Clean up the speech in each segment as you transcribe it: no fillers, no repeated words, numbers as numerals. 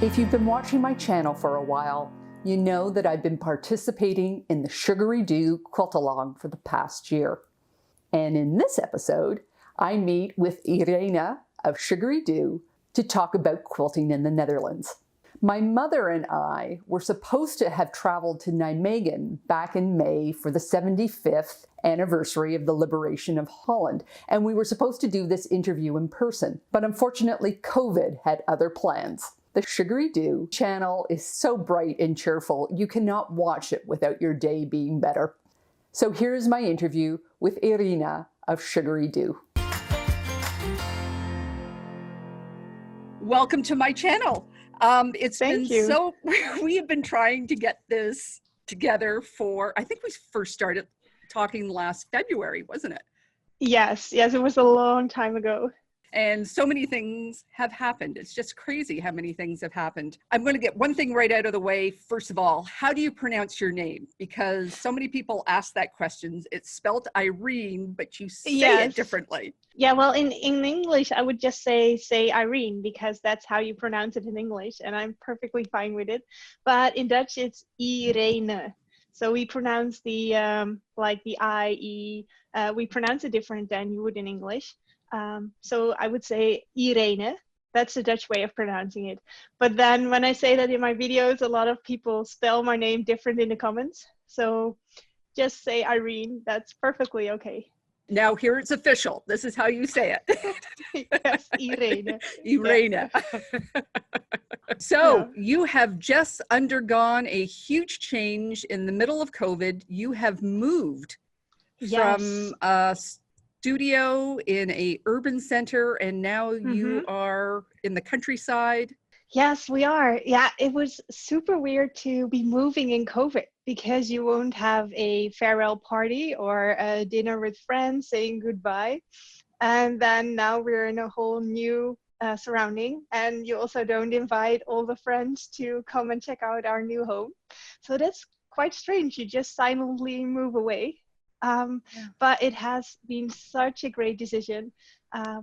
If you've been watching my channel for a while, you know that I've been participating in the Sugaridoo Quilt-along for the past year. And in this episode, I meet with Irene of Sugaridoo to talk about quilting in the Netherlands. My mother and I were supposed to have traveled to Nijmegen back in May for the 75th anniversary of the liberation of Holland, and we were supposed to do this interview in person, but unfortunately COVID had other plans. The Sugaridoo channel is so bright and cheerful, you cannot watch it without your day being better. So here's my interview with Irene of Sugaridoo. Welcome to my channel. Thank you. We have been trying to get this together for, I think we first started talking last February, wasn't it? Yes, it was a long time ago. And so many things have happened. It's just crazy how many things have happened. I'm going to get one thing right out of the way. First of all, how do you pronounce your name? Because so many people ask that question. It's spelled Irene, but you say it differently. Yeah, well, in English, I would just say Irene, because that's how you pronounce it in English, and I'm perfectly fine with it. But in Dutch, it's Irene. So we pronounce the, like the I, E, we pronounce it different than you would in English. So I would say Irene. That's the Dutch way of pronouncing it. But then when I say that in my videos, a lot of people spell my name different in the comments. So just say Irene. That's perfectly okay. Now here it's official. This is how you say it. Yes, Irene. Irene. Yeah. So you have just undergone a huge change in the middle of COVID. You have moved from a studio in a urban center, and now you are in the countryside. Yes, we are. Yeah, it was super weird to be moving in COVID because you won't have a farewell party or a dinner with friends saying goodbye. And then now we're in a whole new surrounding, and you also don't invite all the friends to come and check out our new home. So that's quite strange. You just silently move away. But it has been such a great decision.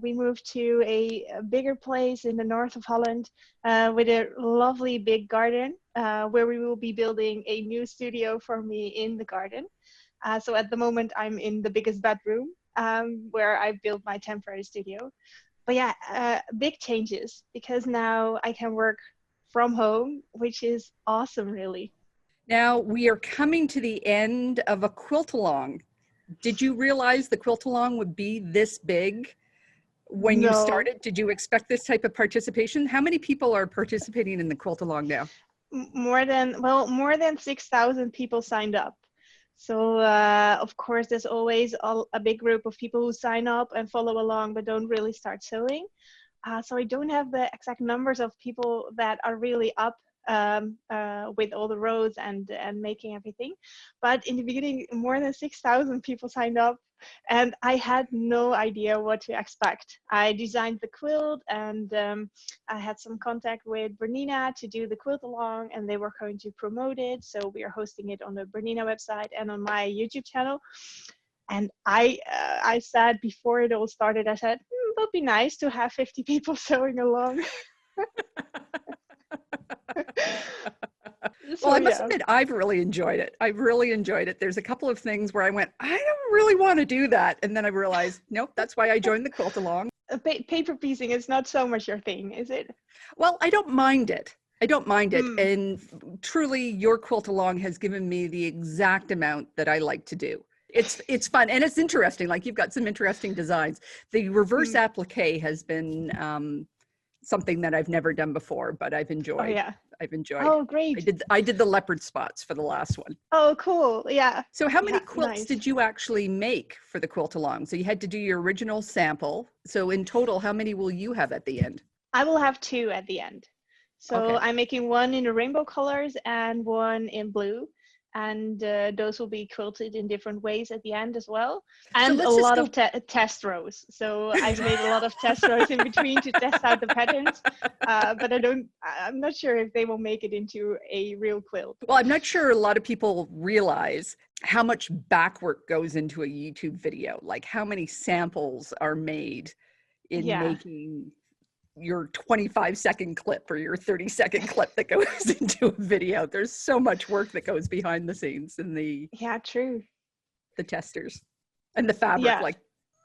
We moved to a bigger place in the north of Holland with a lovely big garden where we will be building a new studio for me in the garden. So at the moment I'm in the biggest bedroom where I built my temporary studio. But yeah, big changes because now I can work from home, which is awesome, really. Now we are coming to the end of a quilt-along. Did you realize the quilt-along would be this big when you started? Did you expect this type of participation? How many people are participating in the quilt-along now? More than 6,000 people signed up. So of course, there's always a big group of people who sign up and follow along, but don't really start sewing. So I don't have the exact numbers of people that are really up with all the rows and making everything. But in the beginning, more than 6,000 people signed up, and I had no idea what to expect. I designed the quilt, and I had some contact with Bernina to do the quilt along, and they were going to promote it. So we are hosting it on the Bernina website and on my YouTube channel. And I said before it all started, I said, it would be nice to have 50 people sewing along. Well, I must admit, I've really enjoyed it. I've really enjoyed it. There's a couple of things where I went, I don't really want to do that. And then I realized, nope, that's why I joined the quilt along. Paper piecing is not so much your thing, is it? Well, I don't mind it. I don't mind it. And truly, your quilt along has given me the exact amount that I like to do. It's fun and it's interesting. Like, you've got some interesting designs. The reverse applique has been something that I've never done before, but I've enjoyed. Oh, yeah. I've enjoyed. Oh, great. I did the leopard spots for the last one. Oh, cool. Yeah. So how many quilts did you actually make for the quilt along? So you had to do your original sample. So in total, how many will you have at the end? I will have 2 at the end. So I'm making one in the rainbow colors and one in blue. And those will be quilted in different ways at the end as well. And so a lot of test rows. So I've made a lot of test rows in between to test out the patterns. But I'm not sure if they will make it into a real quilt. Well, I'm not sure a lot of people realize how much back work goes into a YouTube video. Like how many samples are made in making your 25-second clip or your 30-second clip that goes into a video. There's so much work that goes behind the scenes in the true. the testers and the fabric.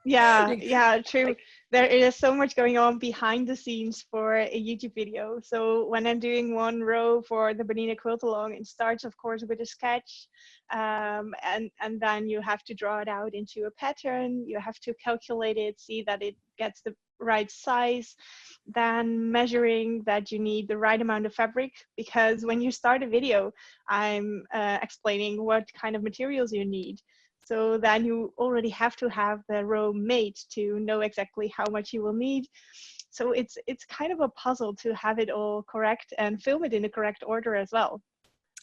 Yeah. Yeah, true. There is so much going on behind the scenes for a YouTube video. So when I'm doing one row for the Bernina quilt along, it starts, of course, with a sketch, and then you have to draw it out into a pattern. You have to calculate it, see that it gets the right size, then measuring that you need the right amount of fabric, because when you start a video, I'm explaining what kind of materials you need. So then you already have to have the row made to know exactly how much you will need. So it's kind of a puzzle to have it all correct and film it in the correct order as well.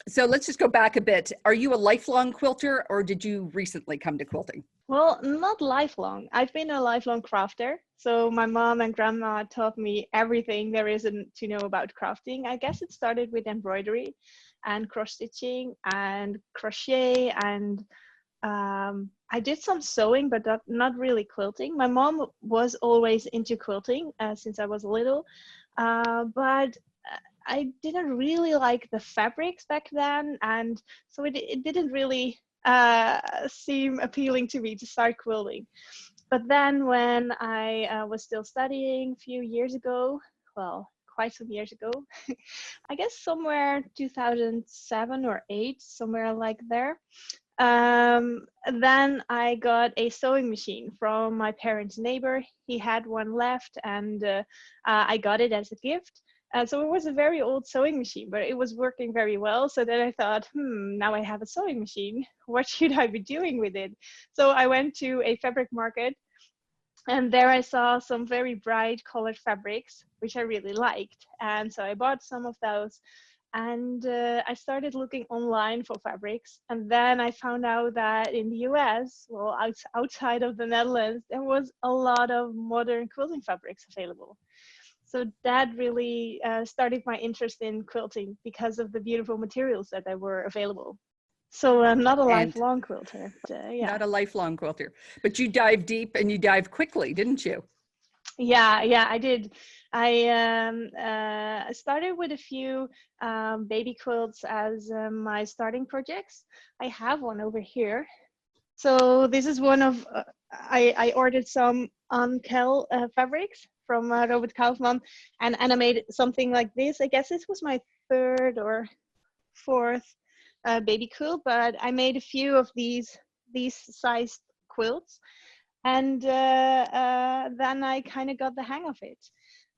So let's just go back a bit. Are you a lifelong quilter, or did you recently come to quilting? Well, not lifelong. I've been a lifelong crafter. So my mom and grandma taught me everything there is to know about crafting. I guess it started with embroidery and cross stitching and crochet, and I did some sewing, but not really quilting. My mom was always into quilting since I was little, but I didn't really like the fabrics back then, and so it didn't really seem appealing to me to start quilting. But then when I was still studying a few years ago, well, quite some years ago, I guess somewhere 2007 or 8, somewhere like there. Then I got a sewing machine from my parents' neighbor. He had one left, and I got it as a gift. So it was a very old sewing machine, but it was working very well. So then I thought, now I have a sewing machine. What should I be doing with it? So I went to a fabric market, and there I saw some very bright colored fabrics, which I really liked. And so I bought some of those. And I started looking online for fabrics. And then I found out that in the US, well, outside of the Netherlands, there was a lot of modern quilting fabrics available. So that really started my interest in quilting because of the beautiful materials that were available. So I'm not a lifelong quilter. Yeah. Not a lifelong quilter, but you dive deep and you dive quickly, didn't you? Yeah, I did. I started with a few baby quilts as my starting projects. I have one over here. So this is one of, I ordered some Ankel fabrics from Robert Kaufman, and I made something like this. I guess this was my 3rd or 4th baby quilt, but I made a few of these sized quilts. And then I kind of got the hang of it.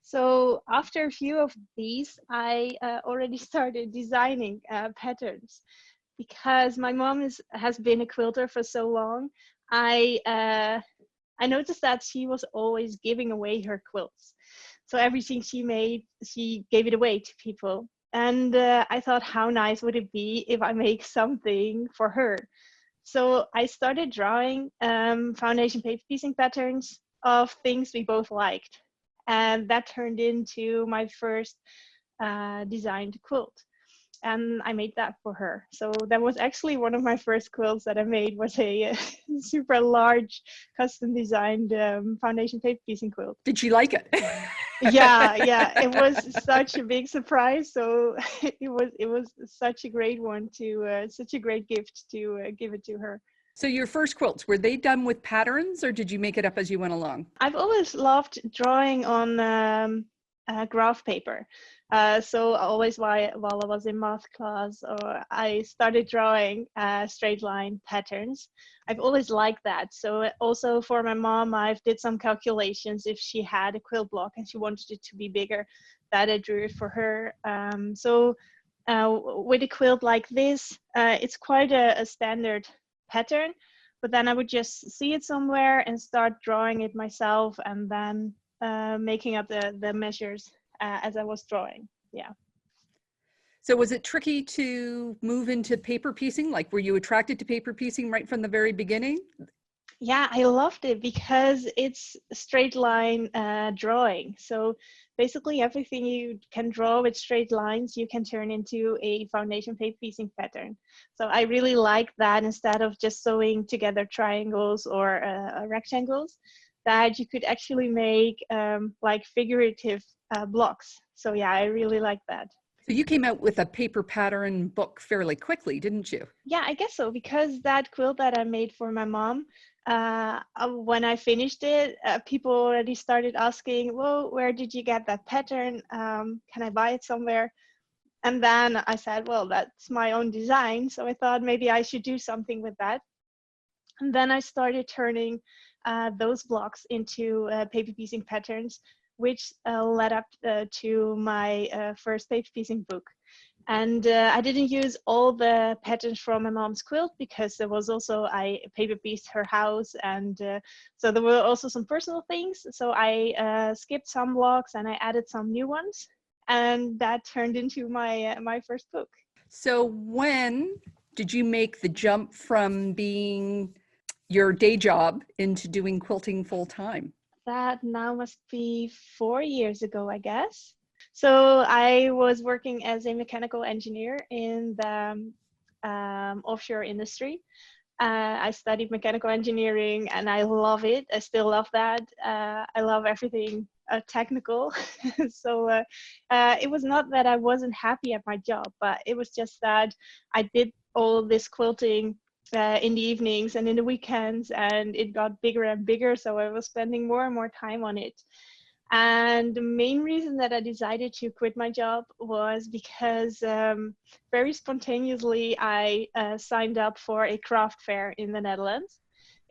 So after a few of these, I already started designing patterns, because my mom has been a quilter for so long. I noticed that she was always giving away her quilts. So everything she made, she gave it away to people. And I thought, how nice would it be if I make something for her? So I started drawing foundation paper piecing patterns of things we both liked. And that turned into my first designed quilt. And I made that for her. So that was actually one of my first quilts that I made, was a super large custom designed foundation paper piecing quilt. Did she like it? Yeah, it was such a big surprise. So it was such a great one to such a great gift to give it to her. So your first quilts, were they done with patterns, or did you make it up as you went along? I've always loved drawing on graph paper. So always while I was in math class, or I started drawing straight line patterns. I've always liked that. So also for my mom, I've did some calculations if she had a quilt block and she wanted it to be bigger, that I drew it for her. With a quilt like this, it's quite a standard pattern, but then I would just see it somewhere and start drawing it myself, and then making up the measures as I was drawing. Yeah. So was it tricky to move into paper piecing? Like, were you attracted to paper piecing right from the very beginning? Yeah, I loved it because it's straight line drawing. So basically everything you can draw with straight lines, you can turn into a foundation paper piecing pattern. So I really like that, instead of just sewing together triangles or rectangles. that you could actually make like figurative blocks. So yeah, I really like that. So you came out with a paper pattern book fairly quickly, didn't you? Yeah, I guess so, because that quilt that I made for my mom, when I finished it, people already started asking, well, where did you get that pattern? Can I buy it somewhere? And then I said, well, that's my own design. So I thought maybe I should do something with that. And then I started turning those blocks into paper piecing patterns, which led up to my first paper piecing book. And I didn't use all the patterns from my mom's quilt, because there was also, I paper pieced her house, and so there were also some personal things. So I skipped some blocks and I added some new ones, and that turned into my first book. So when did you make the jump from being your day job into doing quilting full time? That now must be 4 years ago, I guess. So I was working as a mechanical engineer in the offshore industry. I studied mechanical engineering and I love it. I still love that. I love everything technical. So it was not that I wasn't happy at my job, but it was just that I did all this quilting in the evenings and in the weekends, and it got bigger and bigger. So I was spending more and more time on it. And the main reason that I decided to quit my job was because very spontaneously I signed up for a craft fair in the Netherlands.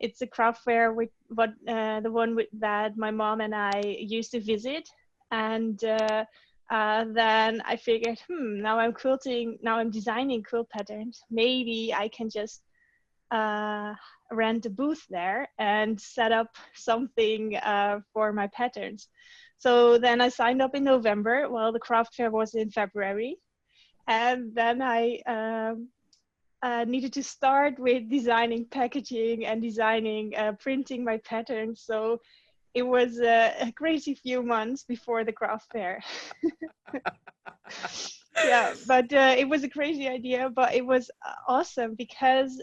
It's a craft fair the one that my mom and I used to visit. And then I figured, now I'm quilting, now I'm designing quilt patterns. Maybe I can just rent a booth there and set up something for my patterns. So then I signed up in November. Well, the craft fair was in February. And then I needed to start with designing packaging and designing, printing my patterns. So it was a crazy few months before the craft fair. Yeah, but it was a crazy idea, but it was awesome, because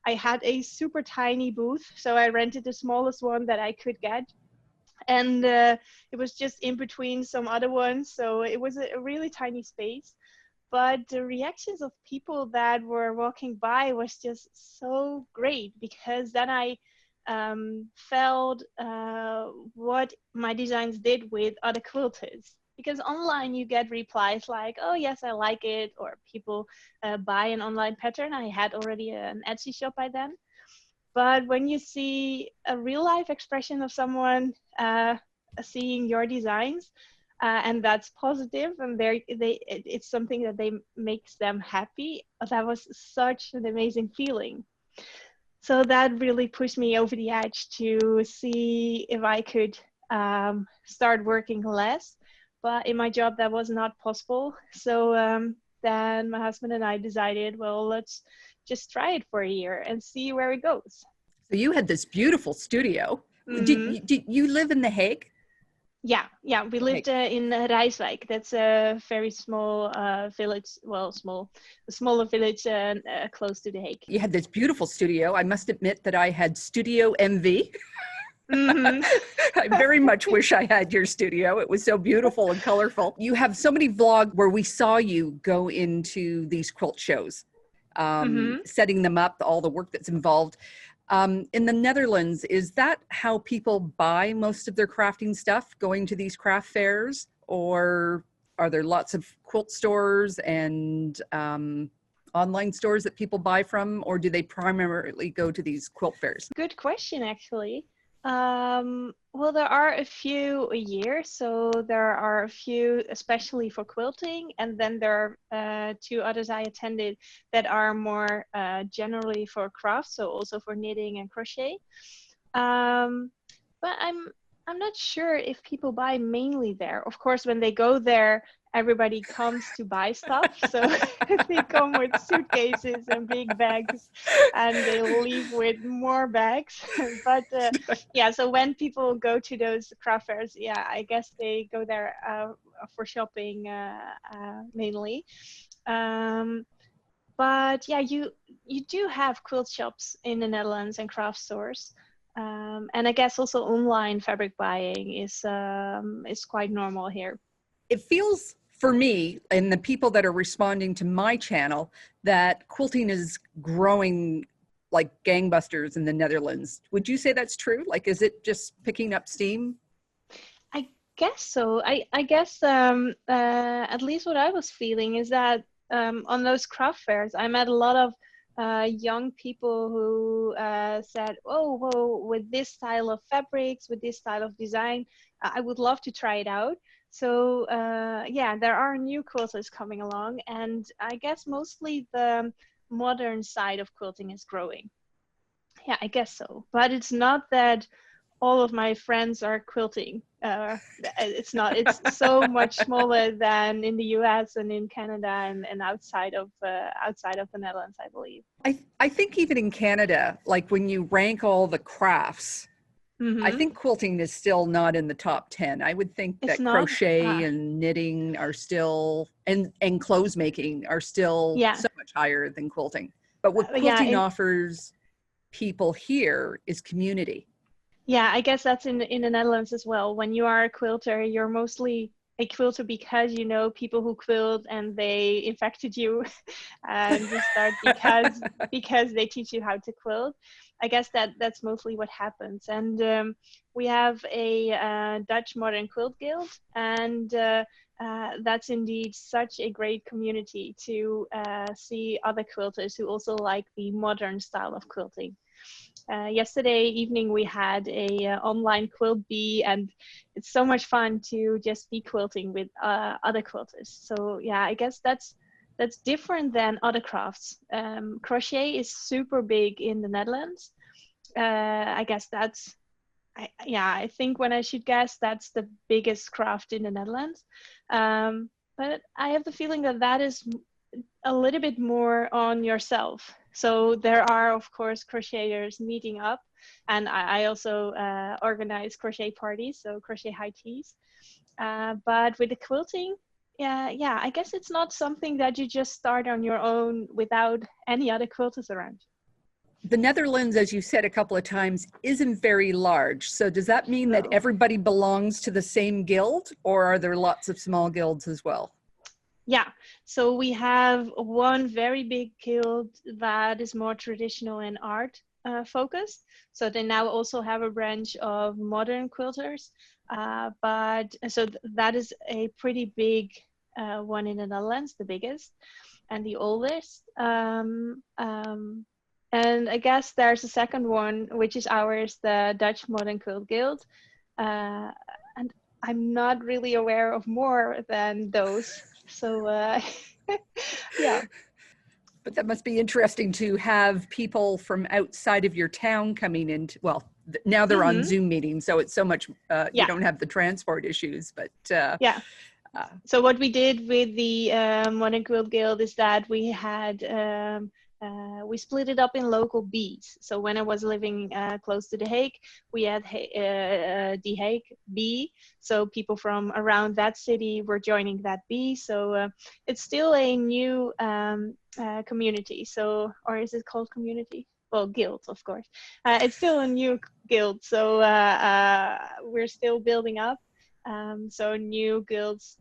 I had a super tiny booth. So I rented the smallest one that I could get. And it was just in between some other ones. So it was a really tiny space. But the reactions of people that were walking by was just so great, because then I felt what my designs did with other quilters. Because online you get replies like, oh yes, I like it, or people buy an online pattern. I had already an Etsy shop by then. But when you see a real life expression of someone seeing your designs, and that's positive, and it's something that they makes them happy, that was such an amazing feeling. So that really pushed me over the edge to see if I could start working less. But in my job, that was not possible. So then my husband and I decided, well, let's just try it for a year and see where it goes. So you had this beautiful studio. Mm-hmm. Did you live in The Hague? Yeah. We lived in Rijswijk. That's a very small village. Well, a smaller village close to The Hague. You had this beautiful studio. I must admit that I had studio envy. Mm-hmm. I very much wish I had your studio. It was so beautiful and colorful. You have so many vlogs where we saw you go into these quilt shows, setting them up, all the work that's involved. In the Netherlands, is that how people buy most of their crafting stuff, going to these craft fairs? Or are there lots of quilt stores and online stores that people buy from? Or do they primarily go to these quilt fairs? Good question, actually. Well, there are a few a year. So there are a few, especially for quilting. And then there are two others I attended that are more generally for crafts, so also for knitting and crochet. But I'm not sure if people buy mainly there. Of course, when they go there, everybody comes to buy stuff. So they come with suitcases and big bags, and they leave with more bags. But yeah, so when people go to those craft fairs, yeah, I guess they go there for shopping mainly. But yeah, you do have quilt shops in the Netherlands and craft stores. And I guess also online fabric buying is quite normal here. It feels for me and the people that are responding to my channel that quilting is growing like gangbusters in the Netherlands. Would you say that's true? Like, is it just picking up steam? I guess so. I guess at least what I was feeling is that on those craft fairs, I met a lot of young people who said, "Oh, well, with this style of fabrics, with this style of design, I would love to try it out." So yeah, there are new quilters coming along, and I guess mostly the modern side of quilting is growing. Yeah, I guess so. But it's not that all of my friends are quilting. It's not. It's so much smaller than in the US and in Canada and outside of the Netherlands, I believe. I think even in Canada, like when you rank all the crafts, I Mm-hmm. think quilting is still not in the top 10. I would think It's that not. crochet and knitting are still, and clothes making are still Yeah. so much higher than quilting. But what Yeah. quilting offers people here is community. Yeah, I guess that's in the Netherlands as well. When you are a quilter, you're mostly a quilter because you know people who quilt and they infected you, and you start because they teach you how to quilt. I guess that's mostly what happens. And we have a Dutch Modern Quilt Guild, and that's indeed such a great community to see other quilters who also like the modern style of quilting. Yesterday evening we had a online quilt bee, and it's so much fun to just be quilting with other quilters. So yeah, I guess that's different than other crafts. Crochet is super big in the Netherlands. I guess that's I think when I should guess, that's the biggest craft in the Netherlands. But I have the feeling that that is a little bit more on yourself. So there are, of course, crocheters meeting up, and I also organize crochet parties, so crochet high teas. But with the quilting, yeah, I guess it's not something that you just start on your own without any other quilters around. The Netherlands, as you said a couple of times, isn't very large. So does that mean that No. everybody belongs to the same guild, or are there lots of small guilds as well? Yeah, so we have one very big guild that is more traditional and art focused. So they now also have a branch of modern quilters, but so that is a pretty big one in the Netherlands, the biggest and the oldest. And I guess there's a second one, which is ours, the Dutch Modern Quilt Guild. And I'm not really aware of more than those. So yeah. But that must be interesting to have people from outside of your town coming in. Well, now they're on Mm-hmm. Zoom meetings, so it's so much, you Yeah. don't have the transport issues, but Yeah. uh, So what we did with the Modern Quilt Guild is that we had we split it up in local bees. So when I was living close to The Hague, we had the Hague bee. So people from around that city were joining that bee. So it's still a new community. So, or is it called community? Well, guild, of course. It's still a new guild. So we're still building up. So new guilds,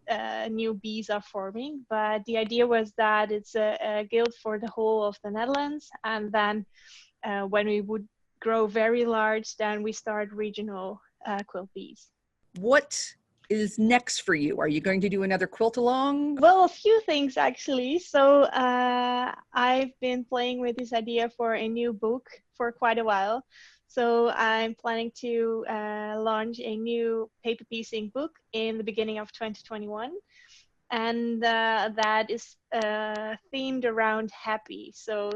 new bees are forming, but the idea was that it's a guild for the whole of the Netherlands, and then when we would grow very large, then we start regional quilt bees. what is next for you? Are you going to do another quilt along? Well, a few things actually. So I've been playing with this idea for a new book for quite a while. So I'm planning to launch a new paper piecing book in the beginning of 2021. And that is themed around happy. So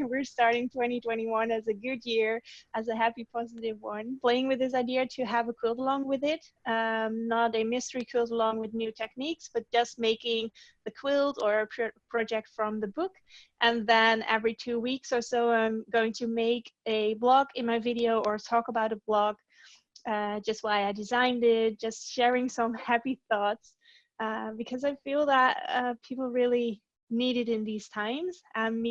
we're starting 2021 as a good year, as a happy, positive one. Playing with this idea to have a quilt along with it, not a mystery quilt along with new techniques, but just making the quilt or a project from the book. And then every 2 weeks or so, I'm going to make a blog in my video or talk about a blog, just why I designed it, just sharing some happy thoughts. Because I feel that people really needed in these times, and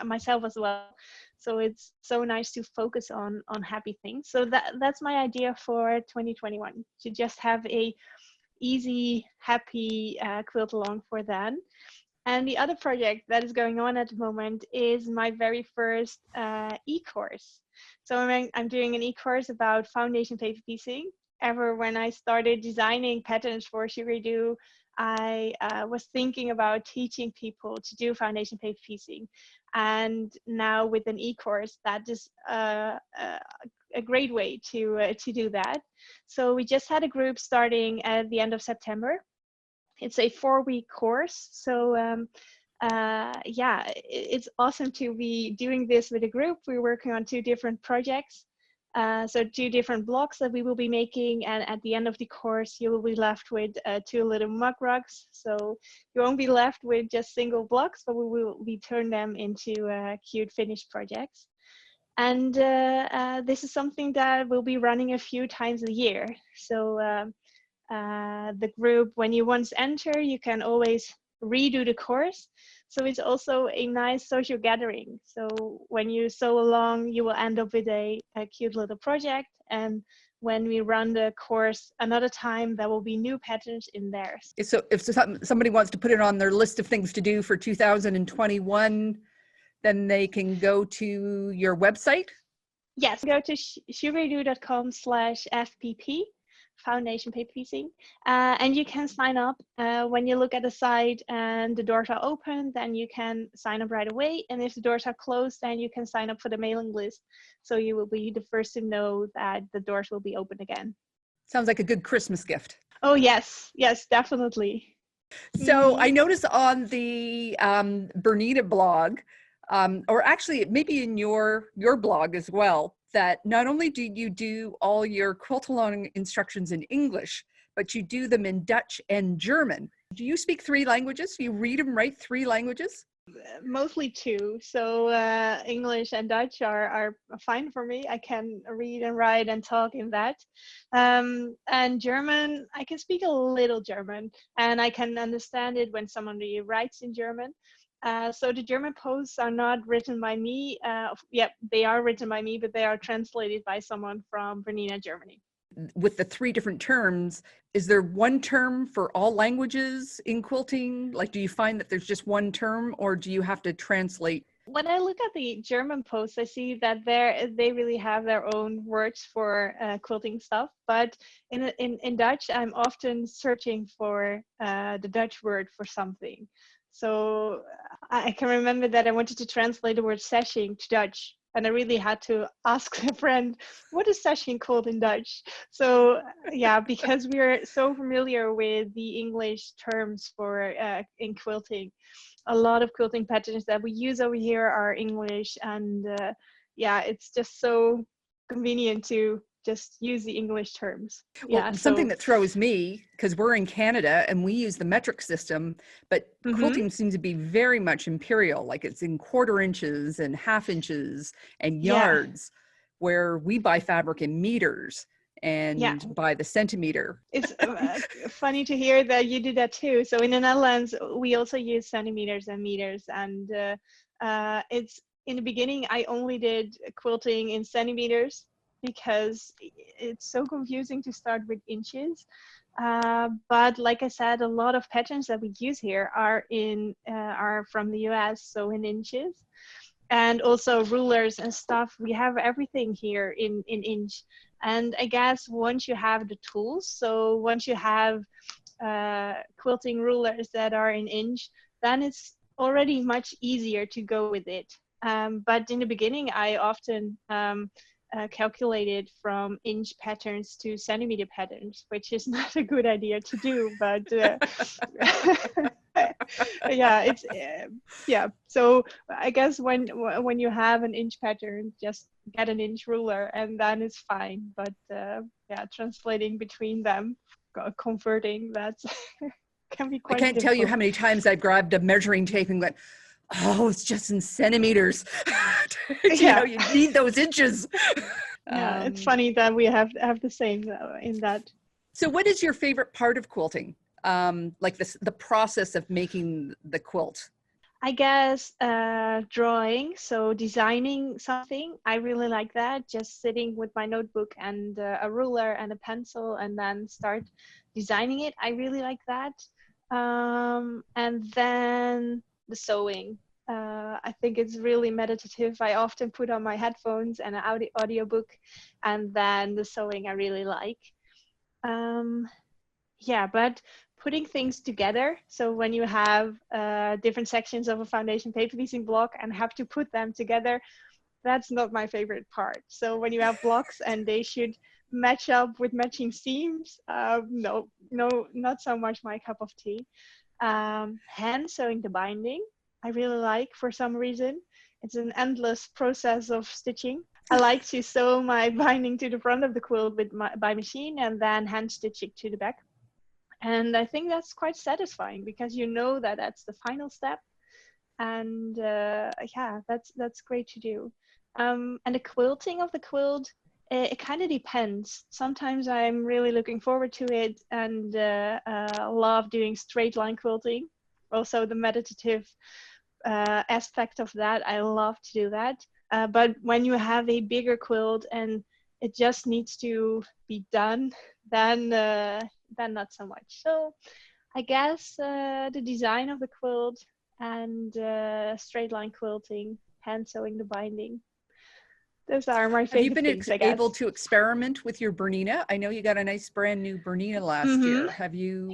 myself as well. So it's so nice to focus on happy things. So that's my idea for 2021, to just have a easy, happy quilt along for then. And the other project that is going on at the moment is my very first e-course. So I'm doing an e-course about foundation paper piecing. Ever when I started designing patterns for Sugaridoo, I was thinking about teaching people to do foundation paper piecing. And now with an e-course, that is a great way to do that. So we just had a group starting at the end of September. It's a 4-week course. So yeah, it's awesome to be doing this with a group. We're working on 2 different projects. So 2 different blocks that we will be making. And at the end of the course, you will be left with 2 little mug rugs. So you won't be left with just single blocks, but we will turn them into cute finished projects. And this is something that will be running a few times a year. So the group, when you once enter, you can always redo the course. So it's also a nice social gathering. So when you sew along, you will end up with a cute little project. And when we run the course another time, there will be new patterns in there. So if somebody wants to put it on their list of things to do for 2021, then they can go to your website? Yes, go to sugaridoo.com/FPP, foundation paper piecing, and you can sign up. When you look at the site and the doors are open, then you can sign up right away. And if the doors are closed, then you can sign up for the mailing list. So you will be the first to know that the doors will be open again. Sounds like a good Christmas gift. Oh, yes. Yes, definitely. So I noticed on the Bernina blog, or actually maybe in your blog as well, that not only do you do all your quilt along instructions in English, but you do them in Dutch and German. Do you speak 3 languages? Do you read and write 3 languages? Mostly 2. So English and Dutch are fine for me. I can read and write and talk in that. And German, I can speak a little German, and I can understand it when somebody writes in German. So the German posts are not written by me. Yeah, they are written by me, but they are translated by someone from Bernina, Germany. With the 3 different terms, is there one term for all languages in quilting? Like, do you find that there's just one term, or do you have to translate? When I look at the German posts, I see that they really have their own words for quilting stuff. But in Dutch, I'm often searching for the Dutch word for something. So I can remember that I wanted to translate the word sashing to Dutch, and I really had to ask a friend, what is sashing called in Dutch? So yeah, because we're so familiar with the English terms for in quilting, a lot of quilting patterns that we use over here are English, and yeah, it's just so convenient to just use the English terms. Well, Yeah, something that throws me, because we're in Canada and we use the metric system, but quilting seems to be very much imperial, like it's in 1/4 inches and 1/2 inches and yards, where we buy fabric in meters and by the centimeter. It's funny to hear that you do that too. So in the Netherlands, we also use centimeters and meters, and it's in the beginning, I only did quilting in centimeters because it's so confusing to start with inches. But like I said, a lot of patterns that we use here are from the US, so in inches. And also rulers and stuff, we have everything here in inch. And I guess once you have the tools, so once you have quilting rulers that are in inch, then it's already much easier to go with it. But in the beginning, I often calculated from inch patterns to centimeter patterns, which is not a good idea to do, but yeah, it's yeah. So I guess when you have an inch pattern, just get an inch ruler and then it's fine. But yeah, translating between them, converting, that's can be quite I can't difficult. tell you how many times I've grabbed a measuring tape and went, oh, it's just in centimeters. You know, you need those inches. Yeah, it's funny that we have the same in that. So what is your favorite part of quilting? Like the process of making the quilt? I guess drawing, so designing something. I really like that. Just sitting with my notebook and a ruler and a pencil and then start designing it. I really like that. And then the sewing. I think it's really meditative. I often put on my headphones and an audiobook, and then the sewing I really like. Yeah, but putting things together. So when you have different sections of a foundation paper piecing block and have to put them together, that's not my favorite part. So when you have blocks and they should match up with matching seams, no, not so much my cup of tea. Hand sewing the binding, I really like for some reason. It's an endless process of stitching. I like to sew my binding to the front of the quilt by machine and then hand stitch it to the back. And I think that's quite satisfying because you know that that's the final step. And yeah, that's great to do. And the quilting of the quilt, it kind of depends. Sometimes I'm really looking forward to it and love doing straight line quilting. Also the meditative aspect of that, I love to do that. But when you have a bigger quilt and it just needs to be done, then not so much. So I guess the design of the quilt and straight line quilting, hand sewing the binding. Those are my favorite things, I guess. Able to experiment with your Bernina? I know you got a nice brand new Bernina last year. Have you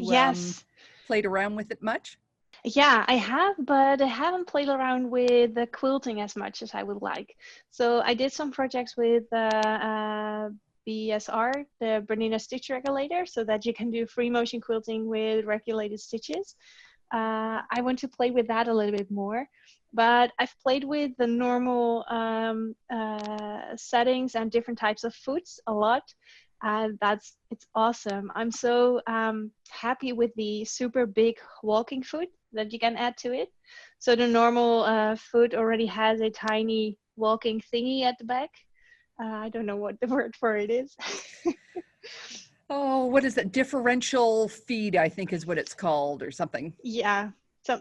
played around with it much? Yeah, I have, but I haven't played around with the quilting as much as I would like. So I did some projects with BSR, the Bernina Stitch Regulator, so that you can do free motion quilting with regulated stitches. I want to play with that a little bit more, but I've played with the normal settings and different types of foots a lot. And it's awesome. I'm so happy with the super big walking foot that you can add to it. So the normal foot already has a tiny walking thingy at the back. I don't know what the word for it is. Oh, what is that? Differential feed, I think is what it's called, or something. Yeah,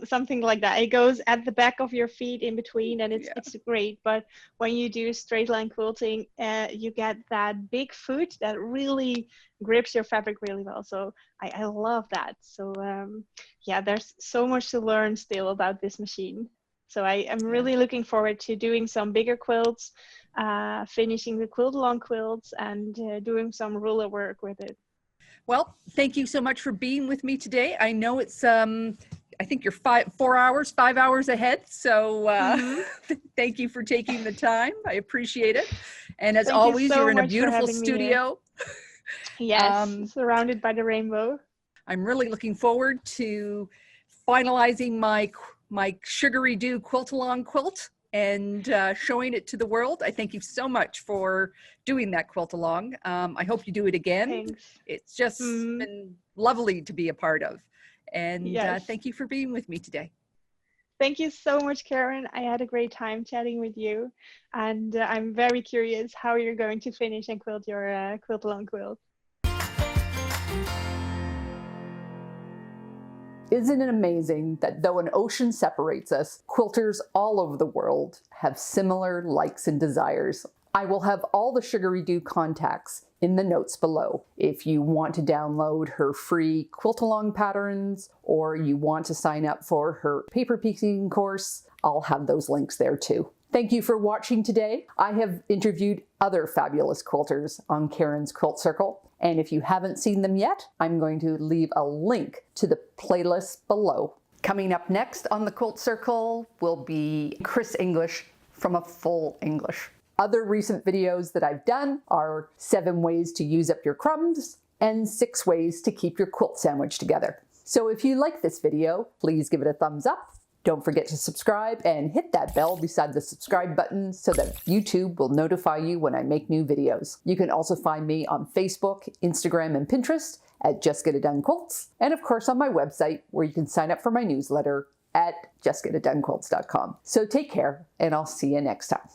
something like that. It goes at the back of your feet in between, and it's great. But when you do straight line quilting, you get that big foot that really grips your fabric really well. So I love that. So yeah, there's so much to learn still about this machine. So I am really looking forward to doing some bigger quilts, finishing the quilt along quilts, and doing some ruler work with it. Well, thank you so much for being with me today. I know it's I think you're 5 hours ahead. So thank you for taking the time. I appreciate it. And as always, you're in a beautiful studio. Yes, surrounded by the rainbow. I'm really looking forward to finalizing my Sugaridoo Quilt-along quilt and showing it to the world. I thank you so much for doing that quilt-along. I hope you do it again. Thanks. It's just been lovely to be a part of. And thank you for being with me today. Thank you so much, Karen. I had a great time chatting with you. And I'm very curious how you're going to finish and quilt your quilt-along quilt. Isn't it amazing that though an ocean separates us, quilters all over the world have similar likes and desires? I will have all the Sugaridoo contacts in the notes below. If you want to download her free quilt-along patterns or you want to sign up for her paper piecing course, I'll have those links there too. Thank you for watching today. I have interviewed other fabulous quilters on Karen's Quilt Circle. And if you haven't seen them yet, I'm going to leave a link to the playlist below. Coming up next on the Quilt Circle will be Chris English from A Full English. Other recent videos that I've done are 7 ways to use up your crumbs and 6 ways to keep your quilt sandwich together. So if you like this video, please give it a thumbs up. Don't forget to subscribe and hit that bell beside the subscribe button so that YouTube will notify you when I make new videos. You can also find me on Facebook, Instagram, and Pinterest at Just Get It Done Quilts, and of course on my website where you can sign up for my newsletter at justgetitdonequilts.com. So take care, and I'll see you next time.